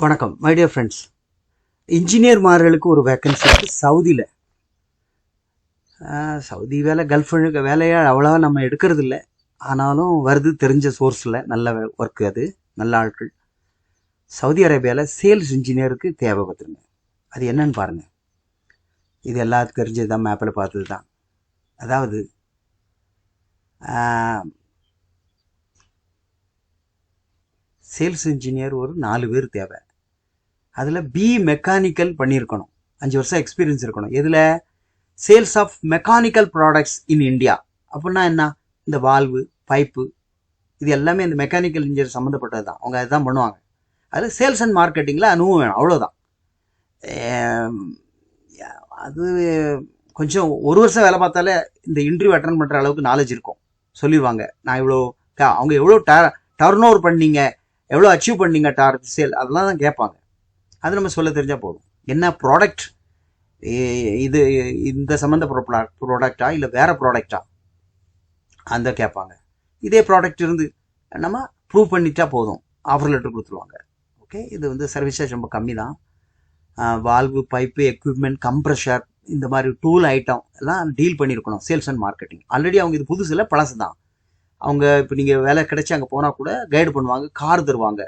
வணக்கம் my dear friends. இன்ஜினியர்மார்களுக்கு ஒரு vacancy இருக்குது சவுதியில். சவுதி வேலை கல்ஃப் வேலையை அவ்வளோ நம்ம எடுக்கிறது இல்லை, ஆனாலும் வருது தெரிஞ்ச சோர்ஸில். நல்ல ஒர்க்கு, அது நல்ல ஆட்கள். சவுதி அரேபியாவில் சேல்ஸ் இன்ஜினியருக்கு தேவை பார்த்துருங்க. அது என்னன்னு பாருங்கள். இது எல்லாத்துக்கும் தெரிஞ்சது தான், மேப்பில் பார்த்தது தான். அதாவது சேல்ஸ் இன்ஜினியர் ஒரு 4 பேர் தேவை. அதில் பி மெக்கானிக்கல் பண்ணியிருக்கணும், 5 வருஷம் எக்ஸ்பீரியன்ஸ் இருக்கணும். எதில்? Sales of mechanical products in India. அப்படின்னா என்ன? இந்த வால்வு, பைப்பு, இது எல்லாமே இந்த மெக்கானிக்கல் இன்ஜினியர் சம்மந்தப்பட்டது தான். அவங்க அதுதான் பண்ணுவாங்க. அதில் சேல்ஸ் அண்ட் மார்க்கெட்டிங்கில் அனுபவம் வேணும், அவ்வளோதான். அது கொஞ்சம் 1 வருஷம் வேலை பார்த்தாலே இந்த இன்டர்வியூ அட்டன் பண்ணுற அளவுக்கு நாலேஜ் இருக்கும். சொல்லிடுவாங்க, நான் இவ்வளோ அவங்க எவ்வளோ டர்ன் ஓவர் பண்ணீங்க, எவ்வளோ அச்சீவ் பண்ணீங்க சேல், அதெல்லாம் தான் கேட்பாங்க. அது நம்ம சொல்ல தெரிஞ்சால் போதும். என்ன ப்ராடக்ட் இது, இந்த சம்மந்தப்பட்ட ப்ராடக்டா இல்லை வேறு ப்ராடக்டா, அந்த கேட்பாங்க. இதே ப்ராடக்ட் இருந்து நம்ம ப்ரூவ் பண்ணிட்டா போதும், ஆஃபர் லெட்டர் கொடுத்துருவாங்க. ஓகே, இது சர்வீஸ் சார்ஜ் ரொம்ப கம்மி தான். வால்வு, பைப்பு, எக்யூப்மெண்ட், கம்ப்ரெஷர், இந்த மாதிரி டூல் ஐட்டம் எல்லாம் டீல் பண்ணியிருக்கணும். சேல்ஸ் அண்ட் மார்க்கெட்டிங் ஆல்ரெடி அவங்க இது புதுசு இல்லை, பழசு தான். அவங்க இப்போ நீங்கள் வேலை கிடைச்சி அங்கே போனால் கூட கைடு பண்ணுவாங்க, கார் தருவாங்க.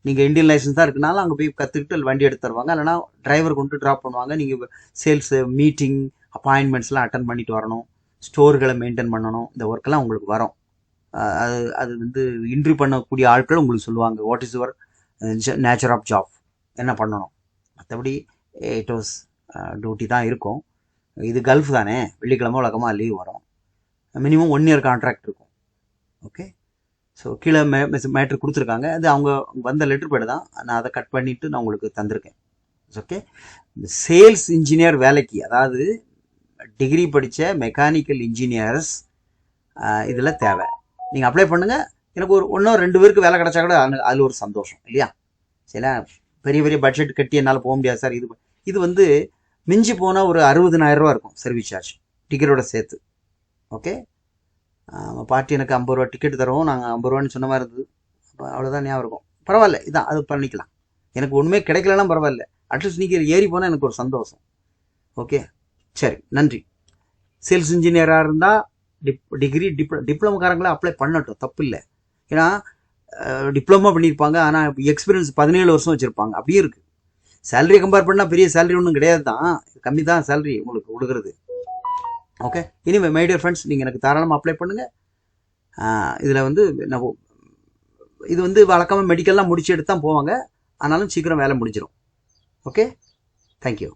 நீங்கள் இந்தியன் லைசன்ஸ் தான் இருக்குனாலும் அங்கே போய் கற்றுக்கிட்டு வண்டி எடுத்து தருவாங்க. இல்லைனா டிரைவர் கொண்டு ட்ராப் பண்ணுவாங்க. நீங்கள் சேல்ஸ் மீட்டிங், அப்பாயின்மெண்ட்ஸ்லாம் அட்டன் பண்ணிட்டு வரணும், ஸ்டோர்களை மெயின்டைன் பண்ணணும். இந்த ஒர்க்கெல்லாம் உங்களுக்கு வரும். அது இன்டர்வியூ பண்ணக்கூடிய ஆட்கள் உங்களுக்கு சொல்லுவாங்க, what is your nature of job, என்ன பண்ணணும். மற்றபடி 8 hours டியூட்டி தான் இருக்கும். இது கல்ஃப் தானே, வெள்ளிக்கிழமை வழக்கமாக லீவ் வரும். மினிமம் 1 year கான்ட்ராக்ட் இருக்கும். ஓகே, ஸோ கீழே மேட்ரு கொடுத்துருக்காங்க. அது அவங்க வந்த லெட்டர் பேடு தான், நான் அதை கட் பண்ணிவிட்டு நான் உங்களுக்கு தந்திருக்கேன். ஓகே, சேல்ஸ் இன்ஜினியர் வேலைக்கு, அதாவது டிகிரி படித்த மெக்கானிக்கல் இன்ஜினியர்ஸ் இதில் தேவை. நீங்கள் அப்ளை பண்ணுங்கள். எனக்கு ஒரு 1-2 பேருக்கு வேலை கிடச்சா கூட அதில் ஒரு சந்தோஷம் இல்லையா? சில பெரிய பெரிய பட்ஜெட் கட்டி என்னால் போக முடியாது சார். இது மிஞ்சி போனால் ஒரு 60,000 ரூபா இருக்கும் சர்வீஸ் சார்ஜ், டிக்கெட்டோட சேர்த்து. ஓகே, பார்ட்டி எனக்கு 50 ரூபா டிக்கெட் தருவோம், நாங்கள் 50 ரூபான்னு சொன்ன மாதிரி இருந்தது. அப்போ அவ்வளோதான் ஞாபகம் இருக்கும். பரவாயில்ல, இதான் அது பண்ணிக்கலாம். எனக்கு ஒன்றுமே கிடைக்கலன்னா பரவாயில்ல, அட்லீஸ்ட் நீங்கள் ஏறி போனால் எனக்கு ஒரு சந்தோஷம். ஓகே, சரி, நன்றி. சேல்ஸ் இன்ஜினியராக இருந்தால் டிகிரி டிப்ளமோக்காரங்களே அப்ளை பண்ணட்டும், தப்பு இல்லை. ஏன்னா டிப்ளமோ பண்ணியிருப்பாங்க, ஆனால் எக்ஸ்பீரியன்ஸ் 17 வருஷம் வச்சுருப்பாங்க. அப்படியே இருக்குது. சேலரியை கம்பேர் பண்ணால் பெரிய சேலரி ஒன்றும் கிடையாது தான், கம்மி தான் சேலரி உங்களுக்கு கொடுக்குறது. ஓகே, இனிமே மை டியர் ஃப்ரெண்ட்ஸ், நீங்கள் எனக்கு தாராளமாக அப்ளை பண்ணுங்கள். இதில் நம்ம இது வழக்கமாக மெடிக்கல்லாம் முடிச்சு எடுத்து தான் போவாங்க, ஆனாலும் சீக்கிரம் வேலை முடிஞ்சிடும். Okay, thank you.